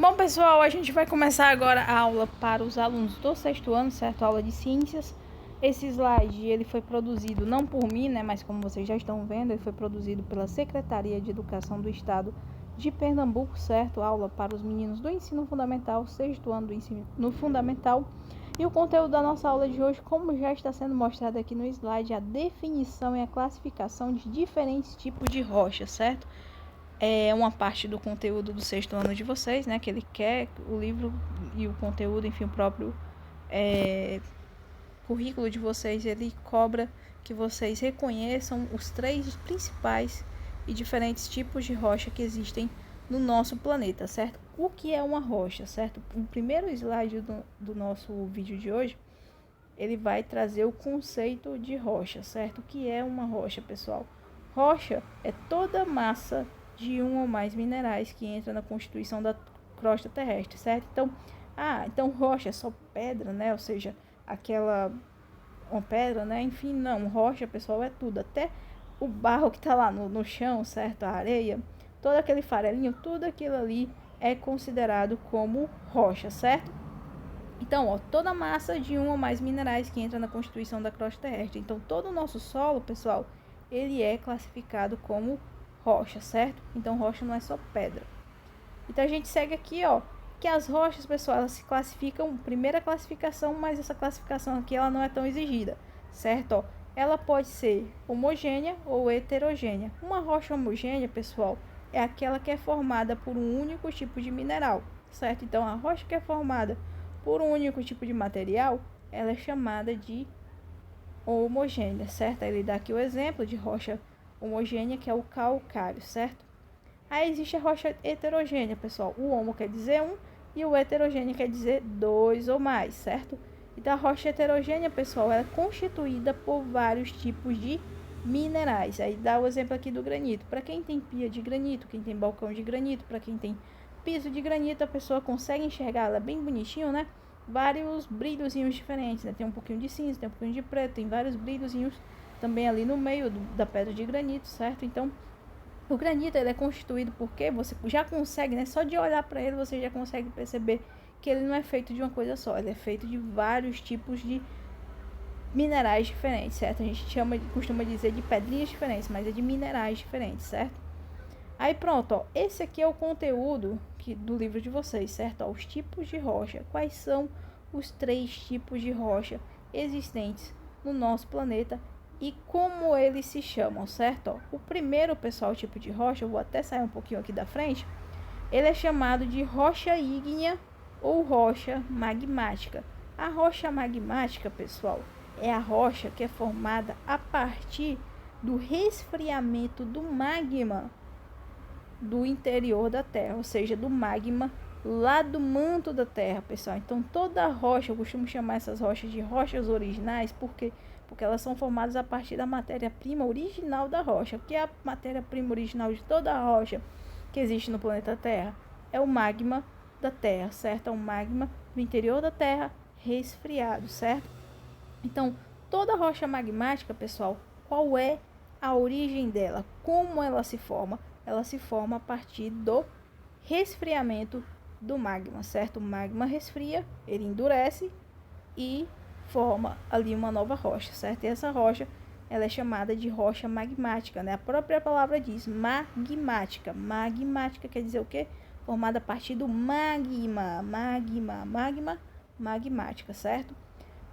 Bom, pessoal, a gente vai começar agora a aula para os alunos do sexto ano, certo? A aula de ciências. Esse slide, ele foi produzido não por mim, né? Mas como vocês já estão vendo, ele foi produzido pela Secretaria de Educação do Estado de Pernambuco, certo? Aula para os meninos do ensino fundamental, sexto ano do ensino fundamental. E o conteúdo da nossa aula de hoje, como já está sendo mostrado aqui no slide, a definição e a classificação de diferentes tipos de rochas, certo? É uma parte do conteúdo do sexto ano de vocês, né? Que ele quer o livro e o conteúdo, enfim, o próprio currículo de vocês, ele cobra que vocês reconheçam os 3 principais e diferentes tipos de rocha que existem no nosso planeta, certo? O que é uma rocha, certo? O primeiro slide do nosso vídeo de hoje, ele vai trazer o conceito de rocha, certo? O que é uma rocha, pessoal? Rocha é toda massa de um ou mais minerais que entra na constituição da crosta terrestre, certo? Então rocha é só pedra, né? Ou seja, uma pedra, né? Enfim, não, rocha, pessoal, é tudo, até o barro que tá lá no chão, certo? A areia, todo aquele farelinho, tudo aquilo ali é considerado como rocha, certo? Então, toda massa de um ou mais minerais que entra na constituição da crosta terrestre. Então, todo o nosso solo, pessoal, ele é classificado como rocha, certo? Então, rocha não é só pedra. Então, a gente segue aqui, que as rochas, pessoal, elas se classificam, primeira classificação, mas essa classificação aqui, ela não é tão exigida, certo? Ela pode ser homogênea ou heterogênea. Uma rocha homogênea, pessoal, é aquela que é formada por um único tipo de mineral, certo? Então, a rocha que é formada por um único tipo de material, ela é chamada de homogênea, certo? Ele dá aqui o exemplo de rocha homogênea, que é o calcário, certo? Aí existe a rocha heterogênea, pessoal. O homo quer dizer um e o heterogêneo quer dizer 2 ou mais, certo? Então, a rocha heterogênea, pessoal, ela é constituída por vários tipos de minerais. Aí dá o exemplo aqui do granito. Para quem tem pia de granito, quem tem balcão de granito, para quem tem piso de granito, a pessoa consegue enxergar ela bem bonitinho, né? Vários brilhozinhos diferentes, né? Tem um pouquinho de cinza, tem um pouquinho de preto, tem vários brilhozinhos também ali no meio da pedra de granito, certo? Então, o granito, ele é constituído porque você já consegue, né? Só de olhar para ele, você já consegue perceber que ele não é feito de uma coisa só. Ele é feito de vários tipos de minerais diferentes, certo? A gente costuma dizer de pedrinhas diferentes, mas é de minerais diferentes, certo? Aí pronto, esse aqui é o conteúdo do livro de vocês, certo? Os tipos de rocha. Quais são os 3 tipos de rocha existentes no nosso planeta e como eles se chamam, certo? O primeiro, pessoal, tipo de rocha, eu vou até sair um pouquinho aqui da frente, ele é chamado de rocha ígnea ou rocha magmática. A rocha magmática, pessoal, é a rocha que é formada a partir do resfriamento do magma do interior da Terra, ou seja, do magma lá do manto da Terra, pessoal. Então, toda rocha, eu costumo chamar essas rochas de rochas originais, porque elas são formadas a partir da matéria-prima original da rocha. Que é a matéria-prima original de toda a rocha que existe no planeta Terra? É o magma da Terra, certo? É um magma do interior da Terra resfriado, certo? Então, toda rocha magmática, pessoal, qual é a origem dela? Como ela se forma? Ela se forma a partir do resfriamento do magma, certo? O magma resfria, ele endurece e forma ali uma nova rocha, certo? E essa rocha, ela é chamada de rocha magmática, né? A própria palavra diz magmática. Magmática quer dizer o quê? Formada a partir do magma, magmática, certo?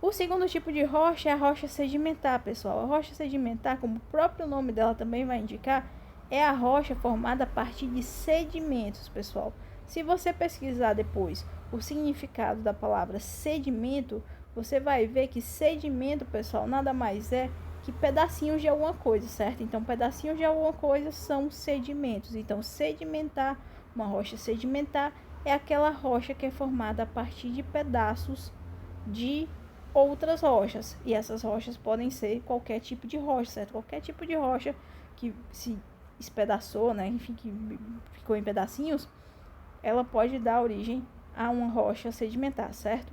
O segundo tipo de rocha é a rocha sedimentar, pessoal. A rocha sedimentar, como o próprio nome dela também vai indicar, é a rocha formada a partir de sedimentos, pessoal. Se você pesquisar depois o significado da palavra sedimento, você vai ver que sedimento, pessoal, nada mais é que pedacinhos de alguma coisa, certo? Então, pedacinhos de alguma coisa são sedimentos. Então, sedimentar, uma rocha sedimentar, é aquela rocha que é formada a partir de pedaços de outras rochas. E essas rochas podem ser qualquer tipo de rocha, certo? Qualquer tipo de rocha que se espedaçou, né? Enfim, que ficou em pedacinhos, ela pode dar origem a uma rocha sedimentar, certo?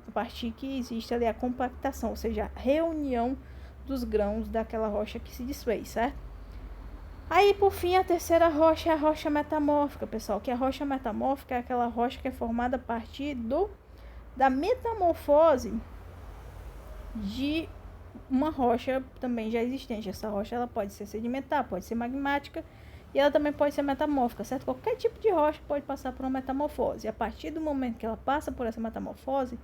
A partir que existe ali a compactação, ou seja, a reunião dos grãos daquela rocha que se desfez, certo? Aí, por fim, a terceira rocha é a rocha metamórfica, pessoal, que a rocha metamórfica é aquela rocha que é formada a partir da metamorfose de uma rocha também já existente. Essa rocha ela pode ser sedimentar, pode ser magmática e ela também pode ser metamórfica, certo? Qualquer tipo de rocha pode passar por uma metamorfose. E a partir do momento que ela passa por essa metamorfose,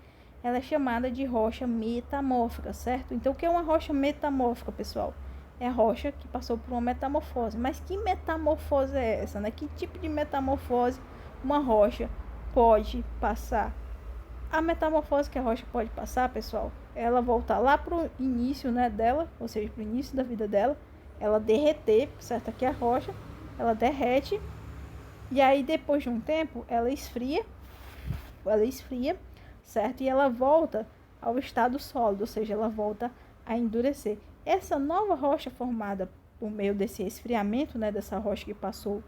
ela é chamada de rocha metamórfica, certo? Então, o que é uma rocha metamórfica, pessoal? É a rocha que passou por uma metamorfose. Mas que metamorfose é essa, né? Que tipo de metamorfose uma rocha pode passar? A metamorfose que a rocha pode passar, pessoal, ela voltar lá pro início, né, dela, ou seja, pro início da vida dela, ela derreter, certo? Aqui a rocha, ela derrete, e aí depois de um tempo, ela esfria, certo? E ela volta ao estado sólido, ou seja, ela volta a endurecer. Essa nova rocha formada por meio desse esfriamento, né, dessa rocha que passou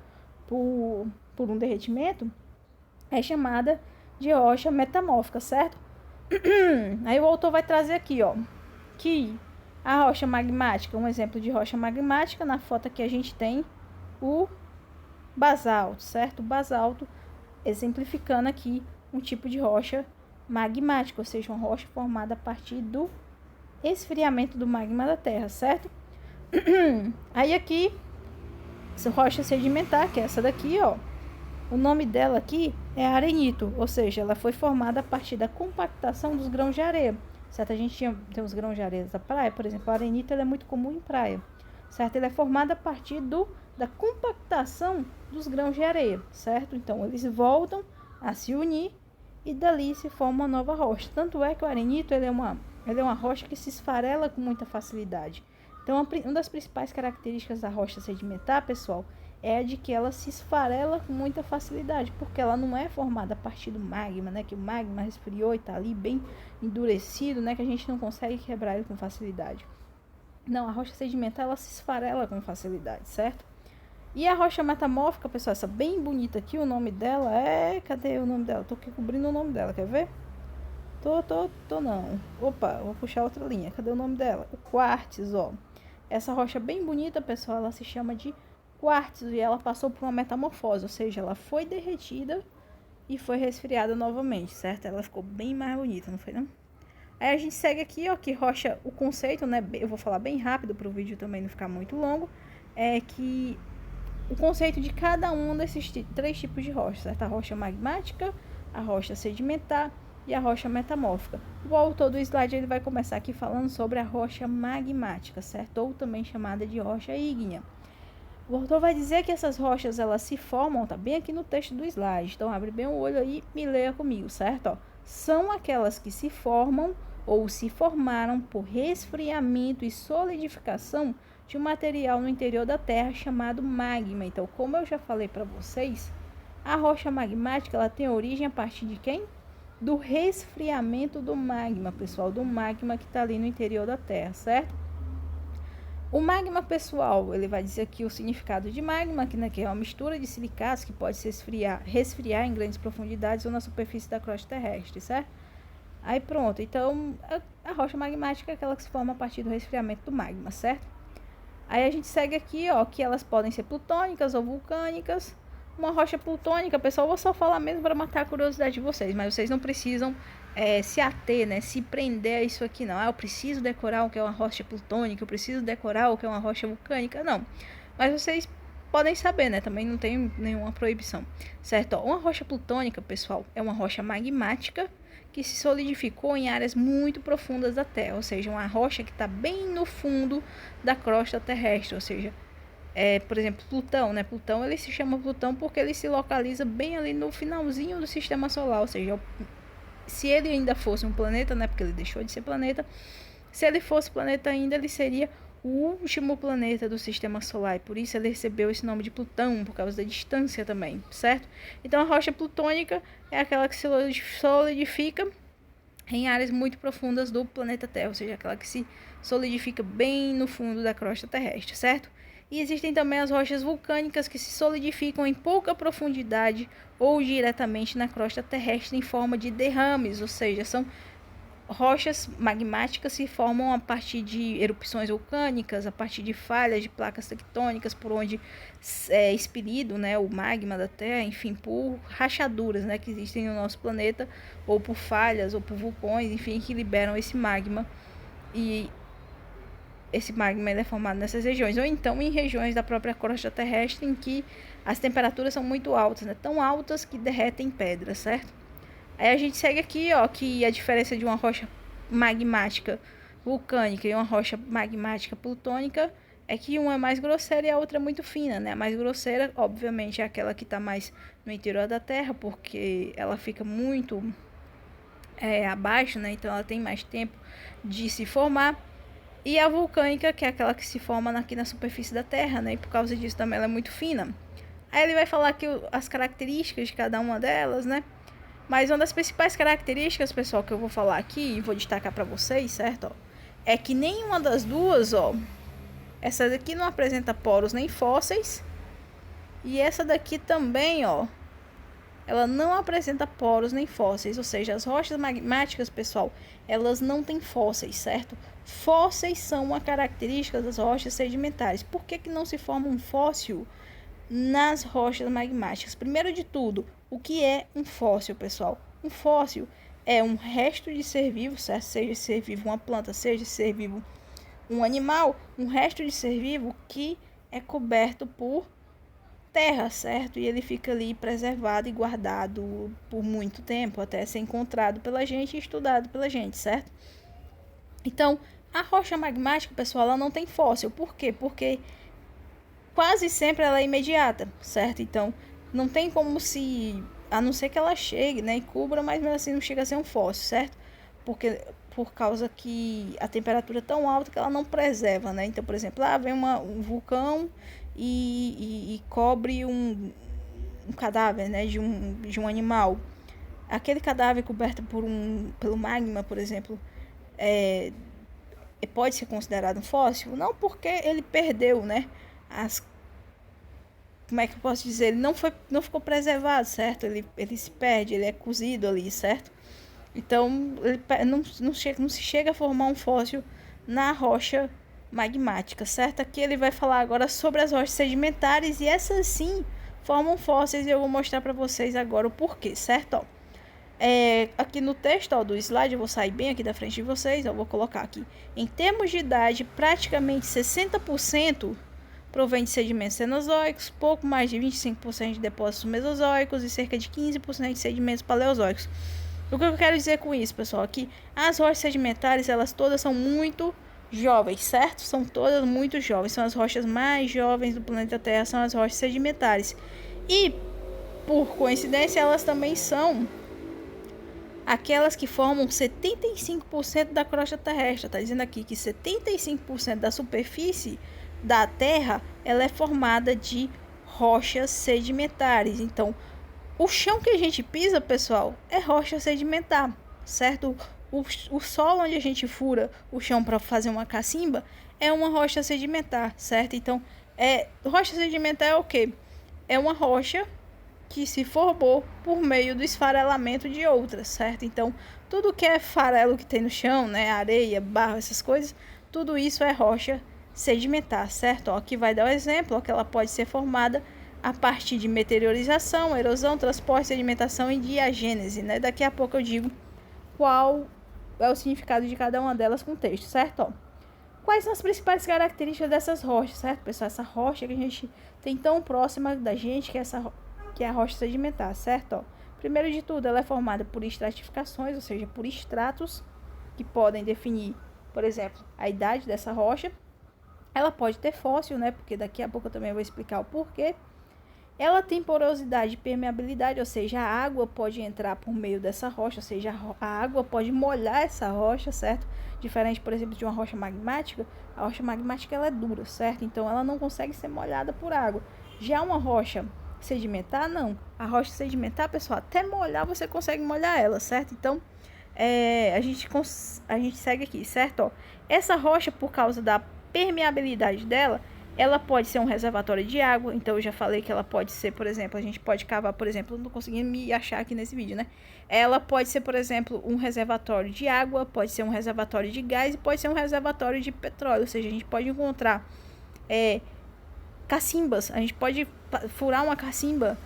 por um derretimento, é chamada de rocha metamórfica, certo? Aí o autor vai trazer aqui, ó, que a rocha magmática, um exemplo de rocha magmática, na foto aqui a gente tem o basalto, certo? O basalto exemplificando aqui um tipo de rocha magmática, ou seja, uma rocha formada a partir do esfriamento do magma da Terra, certo? Aí aqui, essa rocha sedimentar, que é essa daqui, ó, o nome dela aqui é arenito, ou seja, ela foi formada a partir da compactação dos grãos de areia, certo? A gente tem os grãos de areia da praia, por exemplo, a arenito é muito comum em praia, certo? Ele é formado a partir da compactação dos grãos de areia, certo? Então, eles voltam a se unir e dali se forma uma nova rocha. Tanto é que o arenito ele é uma rocha que se esfarela com muita facilidade. Então, uma das principais características da rocha sedimentar, pessoal, é a de que ela se esfarela com muita facilidade, porque ela não é formada a partir do magma, né? Que o magma resfriou e está ali bem endurecido, né? Que a gente não consegue quebrar ele com facilidade. Não, a rocha sedimentar, ela se esfarela com facilidade, certo? E a rocha metamórfica, pessoal, essa bem bonita aqui, o nome dela é... Cadê o nome dela? Tô aqui cobrindo o nome dela, quer ver? Tô não. Opa, vou puxar outra linha. Cadê o nome dela? O quartzo, ó. Essa rocha bem bonita, pessoal, ela se chama de quartzo e ela passou por uma metamorfose, ou seja, ela foi derretida e foi resfriada novamente, certo? Ela ficou bem mais bonita, não foi não? Aí a gente segue aqui, ó, que rocha, o conceito, né, eu vou falar bem rápido para o vídeo também não ficar muito longo, é que o conceito de cada um desses três tipos de rocha, certo? A rocha magmática, a rocha sedimentar e a rocha metamórfica. O autor do slide ele vai começar aqui falando sobre a rocha magmática, certo? Ou também chamada de rocha ígnea. O autor vai dizer que essas rochas elas se formam, tá bem aqui no texto do slide, então abre bem o olho aí e me leia comigo, certo? Ó, são aquelas que se formam ou se formaram por resfriamento e solidificação de um material no interior da Terra chamado magma. Então, como eu já falei para vocês, a rocha magmática ela tem origem a partir de quem? Do resfriamento do magma, pessoal, do magma que está ali no interior da Terra, certo? O magma, pessoal, ele vai dizer aqui o significado de magma, que é uma mistura de silicatos que pode se resfriar em grandes profundidades ou na superfície da crosta terrestre, certo? Aí pronto, então a rocha magmática é aquela que se forma a partir do resfriamento do magma, certo? Aí a gente segue aqui, ó, que elas podem ser plutônicas ou vulcânicas. Uma rocha plutônica, pessoal, eu vou só falar mesmo para matar a curiosidade de vocês, mas vocês não precisam se ater, né, se prender a isso aqui, não. Ah, eu preciso decorar o que é uma rocha plutônica, eu preciso decorar o que é uma rocha vulcânica, não. Mas vocês podem saber, né, também não tem nenhuma proibição, certo? Ó, uma rocha plutônica, pessoal, é uma rocha magmática que se solidificou em áreas muito profundas da Terra, ou seja, uma rocha que está bem no fundo da crosta terrestre, ou seja, por exemplo, Plutão, né? Plutão, ele se chama Plutão porque ele se localiza bem ali no finalzinho do sistema solar, ou seja, se ele ainda fosse um planeta, né? Porque ele deixou de ser planeta, se ele fosse planeta ainda, ele seria o último planeta do sistema solar, e por isso ele recebeu esse nome de Plutão, por causa da distância também, certo? Então a rocha plutônica é aquela que se solidifica em áreas muito profundas do planeta Terra, ou seja, aquela que se solidifica bem no fundo da crosta terrestre, certo? E existem também as rochas vulcânicas que se solidificam em pouca profundidade ou diretamente na crosta terrestre em forma de derrames, ou seja, são rochas magmáticas se formam a partir de erupções vulcânicas, a partir de falhas de placas tectônicas, por onde é expelido, né, o magma da Terra, enfim, por rachaduras, né, que existem no nosso planeta, ou por falhas, ou por vulcões, enfim, que liberam esse magma. E esse magma é formado nessas regiões, ou então em regiões da própria crosta terrestre em que as temperaturas são muito altas, né, tão altas que derretem pedras, certo? Aí a gente segue aqui, ó, que a diferença de uma rocha magmática vulcânica e uma rocha magmática plutônica é que uma é mais grosseira e a outra é muito fina, né? A mais grosseira, obviamente, é aquela que está mais no interior da Terra, porque ela fica muito abaixo, né? Então ela tem mais tempo de se formar. E a vulcânica, que é aquela que se forma aqui na superfície da Terra, né? E por causa disso também ela é muito fina. Aí ele vai falar aqui as características de cada uma delas, né? Mas uma das principais características, pessoal, que eu vou falar aqui e vou destacar para vocês, certo? Ó, é que nenhuma das duas, ó, essa daqui não apresenta poros nem fósseis. E essa daqui também, ó, ela não apresenta poros nem fósseis. Ou seja, as rochas magmáticas, pessoal, elas não têm fósseis, certo? Fósseis são uma característica das rochas sedimentares. Por que não se forma um fóssil nas rochas magmáticas? Primeiro de tudo, o que é um fóssil, pessoal? Um fóssil é um resto de ser vivo, certo? Seja ser vivo uma planta, seja ser vivo um animal, um resto de ser vivo que é coberto por terra, certo? E ele fica ali preservado e guardado por muito tempo, até ser encontrado pela gente e estudado pela gente, certo? Então, a rocha magmática, pessoal, ela não tem fóssil. Por quê? Porque quase sempre ela é imediata, certo? Então, não tem como se, a não ser que ela chegue, né, e cubra, mas mesmo assim não chega a ser um fóssil, certo? Porque por causa que a temperatura é tão alta que ela não preserva, né? Então, por exemplo, vem um vulcão e cobre um cadáver, né, de um animal. Aquele cadáver coberto pelo magma, por exemplo, pode ser considerado um fóssil? Não, porque ele perdeu, né, como é que eu posso dizer? Ele não ficou preservado, certo? Ele se perde, ele é cozido ali, certo? Então, ele não se chega a formar um fóssil na rocha magmática, certo? Aqui ele vai falar agora sobre as rochas sedimentares e essas sim formam fósseis e eu vou mostrar para vocês agora o porquê, certo? Ó, aqui no texto, ó, do slide, eu vou sair bem aqui da frente de vocês, ó, vou colocar aqui. Em termos de idade, praticamente 60% provém de sedimentos cenozoicos, pouco mais de 25% de depósitos mesozoicos e cerca de 15% de sedimentos paleozoicos. O que eu quero dizer com isso, pessoal? Que as rochas sedimentares, elas todas são muito jovens, certo? São todas muito jovens. São as rochas mais jovens do planeta Terra, são as rochas sedimentares. E, por coincidência, elas também são aquelas que formam 75% da crosta terrestre. Está dizendo aqui que 75% da superfície da Terra, ela é formada de rochas sedimentares. Então, o chão que a gente pisa, pessoal, é rocha sedimentar, certo? O solo onde a gente fura o chão para fazer uma cacimba é uma rocha sedimentar, certo? Então, rocha sedimentar é o quê? É uma rocha que se formou por meio do esfarelamento de outras, certo? Então, tudo que é farelo que tem no chão, né, areia, barro, essas coisas, tudo isso é rocha sedimentar, certo? Ó, aqui vai dar o exemplo, ó, que ela pode ser formada a partir de meteorização, erosão, transporte, sedimentação e diagênese, né? Daqui a pouco eu digo qual é o significado de cada uma delas com o texto, certo? Ó, quais são as principais características dessas rochas, certo, pessoal? Essa rocha que a gente tem tão próxima da gente, que é a rocha sedimentar, certo? Ó, primeiro de tudo, ela é formada por estratificações, ou seja, por estratos que podem definir, por exemplo, a idade dessa rocha. Ela pode ter fóssil, né? Porque daqui a pouco eu também vou explicar o porquê. Ela tem porosidade e permeabilidade, ou seja, a água pode entrar por meio dessa rocha, ou seja, a água pode molhar essa rocha, certo? Diferente, por exemplo, de uma rocha magmática, a rocha magmática ela é dura, certo? Então ela não consegue ser molhada por água. Já uma rocha sedimentar, não. A rocha sedimentar, pessoal, até molhar você consegue molhar ela, certo? Então, a gente segue aqui, certo? Ó, essa rocha, por causa da permeabilidade dela, Ela pode ser um reservatório de água, então eu já falei que ela pode ser, por exemplo, a gente pode cavar, por exemplo, não consegui me achar aqui nesse vídeo, né? Ela pode ser, por exemplo, um reservatório de água, pode ser um reservatório de gás e pode ser um reservatório de petróleo, ou seja, a gente pode encontrar cacimbas, a gente pode furar uma cacimba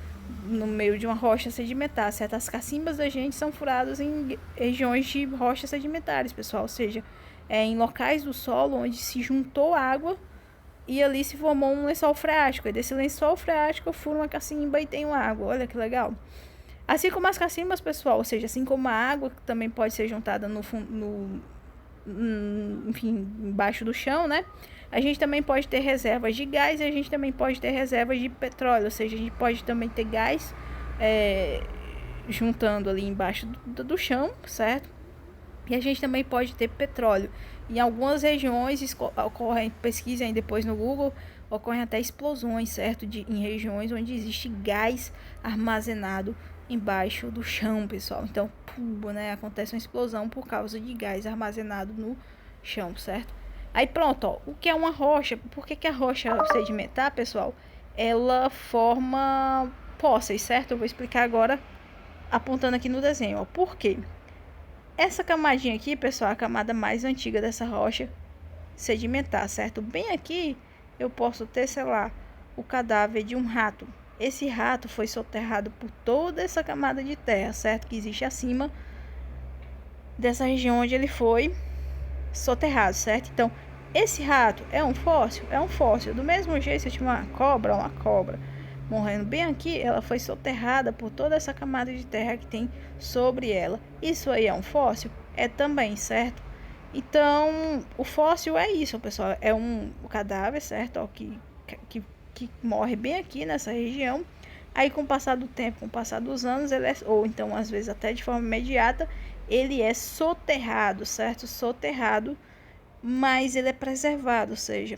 no meio de uma rocha sedimentar, certo? As cacimbas da gente são furadas em regiões de rochas sedimentares, pessoal, ou seja, em locais do solo onde se juntou água e ali se formou um lençol freático. E desse lençol freático eu furo uma cacimba e tenho água. Olha que legal. Assim como as cacimbas, pessoal, ou seja, assim como a água que também pode ser juntada enfim, embaixo do chão, né? A gente também pode ter reservas de gás e a gente também pode ter reservas de petróleo, ou seja, a gente pode também ter gás juntando ali embaixo do chão, certo? E a gente também pode ter petróleo. Em algumas regiões ocorrem, pesquisem depois no Google, ocorrem até explosões, certo? Em regiões onde existe gás armazenado embaixo do chão, pessoal. Então, né, acontece uma explosão por causa de gás armazenado no chão, certo? Aí pronto, ó, o que é uma rocha? Por que a rocha sedimentar, pessoal? Ela forma poças, certo? Eu vou explicar agora apontando aqui no desenho, ó. Por quê? Essa camadinha aqui, pessoal, é a camada mais antiga dessa rocha sedimentar, certo? Bem aqui eu posso ter, sei lá, o cadáver de um rato. Esse rato foi soterrado por toda essa camada de terra, certo? Que existe acima dessa região onde ele foi soterrado, certo? Então, esse rato é um fóssil? É um fóssil. Do mesmo jeito, se eu tiver uma cobra morrendo bem aqui, ela foi soterrada por toda essa camada de terra que tem sobre ela. Isso aí é um fóssil? É também, certo? Então, o fóssil é isso, pessoal. É um cadáver, certo? Ó, que morre bem aqui nessa região. Aí, com o passar do tempo, com o passar dos anos, ele ou então, às vezes, até de forma imediata, ele é soterrado, certo? Soterrado, mas ele é preservado, ou seja,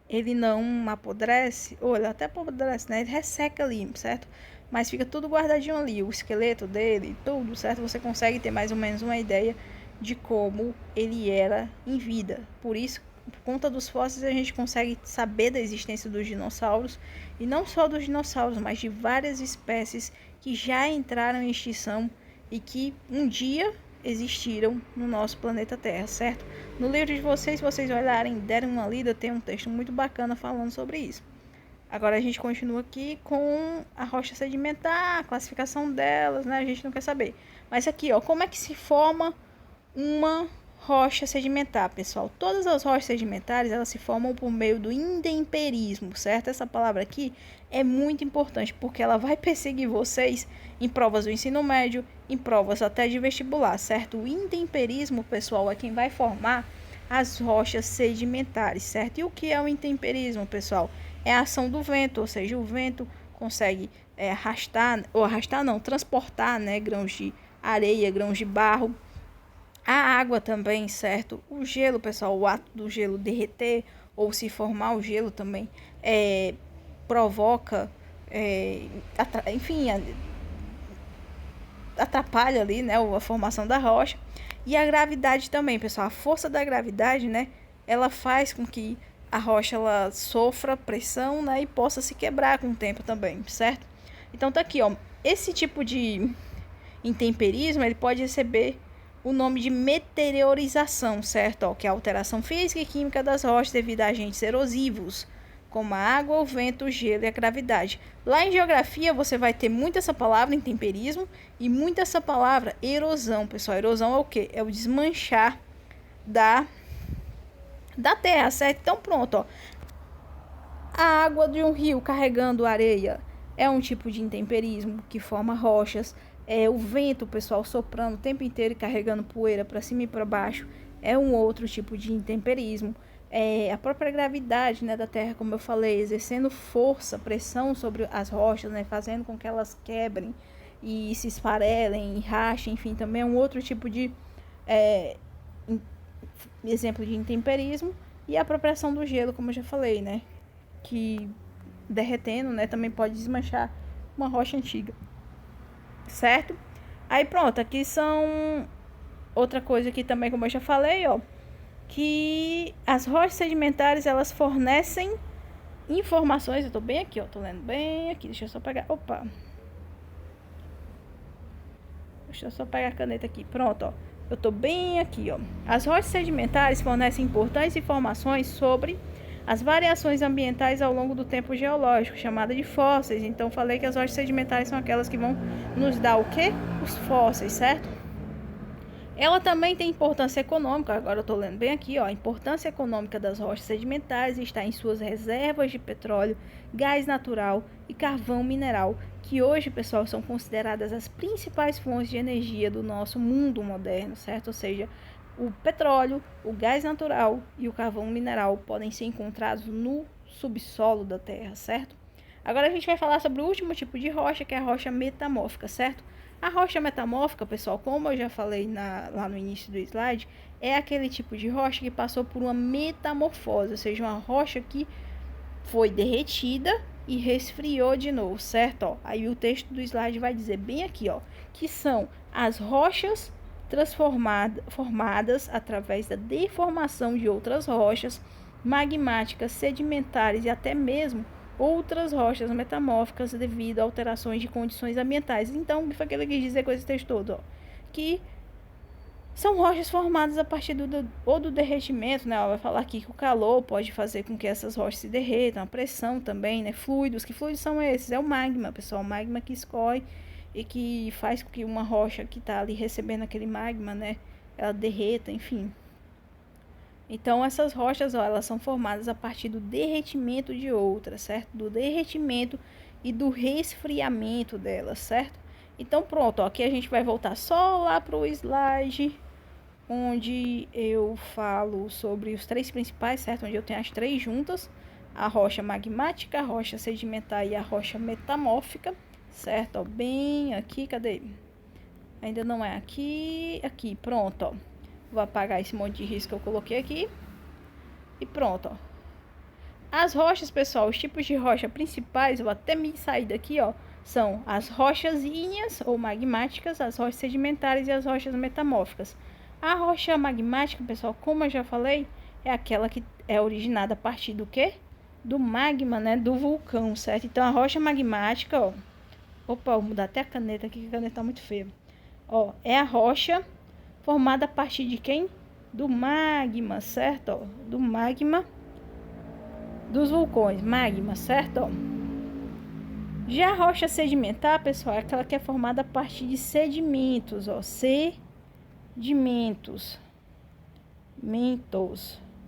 ele não apodrece, ou ele até apodrece, né? Ele resseca ali, certo? Mas fica tudo guardadinho ali, o esqueleto dele, tudo, certo? Você consegue ter mais ou menos uma ideia de como ele era em vida. Por isso, por conta dos fósseis, a gente consegue saber da existência dos dinossauros, e não só dos dinossauros, mas de várias espécies que já entraram em extinção e que um dia existiram no nosso planeta Terra, certo? No livro de vocês, se vocês olharem, derem uma lida, tem um texto muito bacana falando sobre isso. Agora a gente continua aqui com a rocha sedimentar, a classificação delas, né? A gente não quer saber. Mas aqui, ó, como é que se forma uma rocha sedimentar, pessoal? Todas as rochas sedimentares, elas se formam por meio do intemperismo, certo? Essa palavra aqui é muito importante, porque ela vai perseguir vocês em provas do ensino médio, em provas até de vestibular, certo? O intemperismo, pessoal, é quem vai formar as rochas sedimentares, certo? E o que é o intemperismo, pessoal? É a ação do vento, ou seja, o vento consegue transportar, né, grãos de areia, grãos de barro. A água também, certo? O gelo, pessoal, o ato do gelo derreter ou se formar o gelo também provoca, enfim, atrapalha ali, né, a formação da rocha. E a gravidade também, pessoal, a força da gravidade, né, ela faz com que a rocha ela sofra pressão, né, e possa se quebrar com o tempo também, certo? Então tá aqui, ó, esse tipo de intemperismo, ele pode receber o nome de meteorização, certo? Ó, que é a alteração física e química das rochas devido a agentes erosivos, como a água, o vento, o gelo e a gravidade. Lá em geografia você vai ter muito essa palavra intemperismo e muito essa palavra erosão, pessoal. Erosão é o quê? É o desmanchar da terra, certo? Então pronto, ó. A água de um rio carregando areia é um tipo de intemperismo que forma rochas. O vento, pessoal, soprando o tempo inteiro e carregando poeira para cima e para baixo é um outro tipo de intemperismo. A própria gravidade, né, da Terra, como eu falei, exercendo força, pressão sobre as rochas, né, fazendo com que elas quebrem e se esfarelem e rachem, enfim, também é um outro tipo de exemplo de intemperismo. E a apropriação do gelo, como eu já falei, né, que derretendo, né, também pode desmanchar uma rocha antiga, certo? Aí pronto, aqui são outra coisa que também, como eu já falei, ó, que as rochas sedimentares, elas fornecem informações. Eu tô bem aqui, ó, tô lendo bem aqui, deixa eu só pegar, opa. Deixa eu só pegar a caneta aqui, pronto, ó. Eu tô bem aqui, ó. As rochas sedimentares fornecem importantes informações sobre as variações ambientais ao longo do tempo geológico, chamada de fósseis. Então, falei que as rochas sedimentares são aquelas que vão nos dar o quê? Os fósseis, certo? Ela também tem importância econômica, agora eu estou lendo bem aqui, ó. A importância econômica das rochas sedimentares está em suas reservas de petróleo, gás natural e carvão mineral, que hoje, pessoal, são consideradas as principais fontes de energia do nosso mundo moderno, certo? Ou seja, o petróleo, o gás natural e o carvão mineral podem ser encontrados no subsolo da Terra, certo? Agora a gente vai falar sobre o último tipo de rocha, que é a rocha metamórfica, certo? A rocha metamórfica, pessoal, como eu já falei lá no início do slide, é aquele tipo de rocha que passou por uma metamorfose, ou seja, uma rocha que foi derretida e resfriou de novo, certo? Ó, aí o texto do slide vai dizer bem aqui, ó, que são as rochas formadas através da deformação de outras rochas magmáticas, sedimentares e até mesmo outras rochas metamórficas devido a alterações de condições ambientais. Então, o que foi que ele quis dizer com esse texto todo? Ó? Que são rochas formadas a partir do derretimento, né? Ela vai falar aqui que o calor pode fazer com que essas rochas se derretam, a pressão também, né? Fluidos. Que fluidos são esses? É o magma, pessoal. O magma que escorre e que faz com que uma rocha que está ali recebendo aquele magma, né? Ela derreta, enfim. Então, essas rochas, ó, elas são formadas a partir do derretimento de outras, certo? Do derretimento e do resfriamento delas, certo? Então, pronto, ó, aqui a gente vai voltar só lá para o slide, onde eu falo sobre os três principais, certo? Onde eu tenho as três juntas, a rocha magmática, a rocha sedimentar e a rocha metamórfica, certo? Ó, bem aqui, cadê? Ainda não é aqui, aqui, pronto, ó. Vou apagar esse monte de risco que eu coloquei aqui. E pronto, ó. As rochas, pessoal, os tipos de rocha principais, eu vou até me sair daqui, ó. São as rochas ígneas ou magmáticas, as rochas sedimentares e as rochas metamórficas. A rocha magmática, pessoal, como eu já falei, é aquela que é originada a partir do quê? Do magma, né? Do vulcão, certo? Então, a rocha magmática, ó. Opa, vou mudar até a caneta aqui, que a caneta tá muito feia. Ó, é a rocha formada a partir de quem? Do magma, certo? Ó, do magma dos vulcões, magma, certo? Ó. Já a rocha sedimentar, pessoal, é aquela que é formada a partir de sedimentos, ó, sedimentos,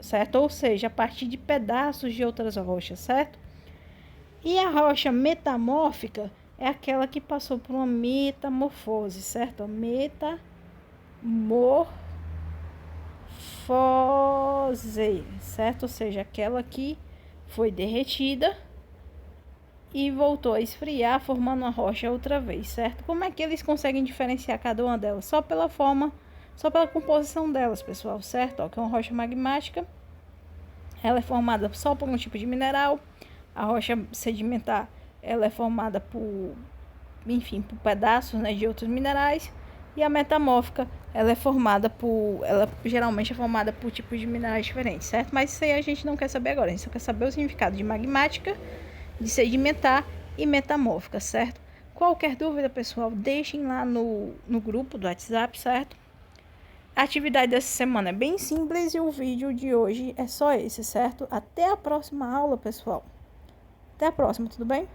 certo? Ou seja, a partir de pedaços de outras rochas, certo? E a rocha metamórfica é aquela que passou por uma metamorfose, certo? Metamorfose, certo? Ou seja, aquela que foi derretida e voltou a esfriar, formando uma rocha outra vez, certo? Como é que eles conseguem diferenciar cada uma delas? Só pela forma, só pela composição delas, pessoal, certo? Ó, que é uma rocha magmática, ela é formada só por um tipo de mineral. A rocha sedimentar, ela é formada por, enfim, por pedaços, né, de outros minerais. E a metamórfica, ela geralmente é formada por tipos de minerais diferentes, certo? Mas isso aí a gente não quer saber agora, a gente só quer saber o significado de magmática, de sedimentar e metamórfica, certo? Qualquer dúvida, pessoal, deixem lá no grupo do WhatsApp, certo? A atividade dessa semana é bem simples e o vídeo de hoje é só esse, certo? Até a próxima aula, pessoal. Até a próxima, tudo bem?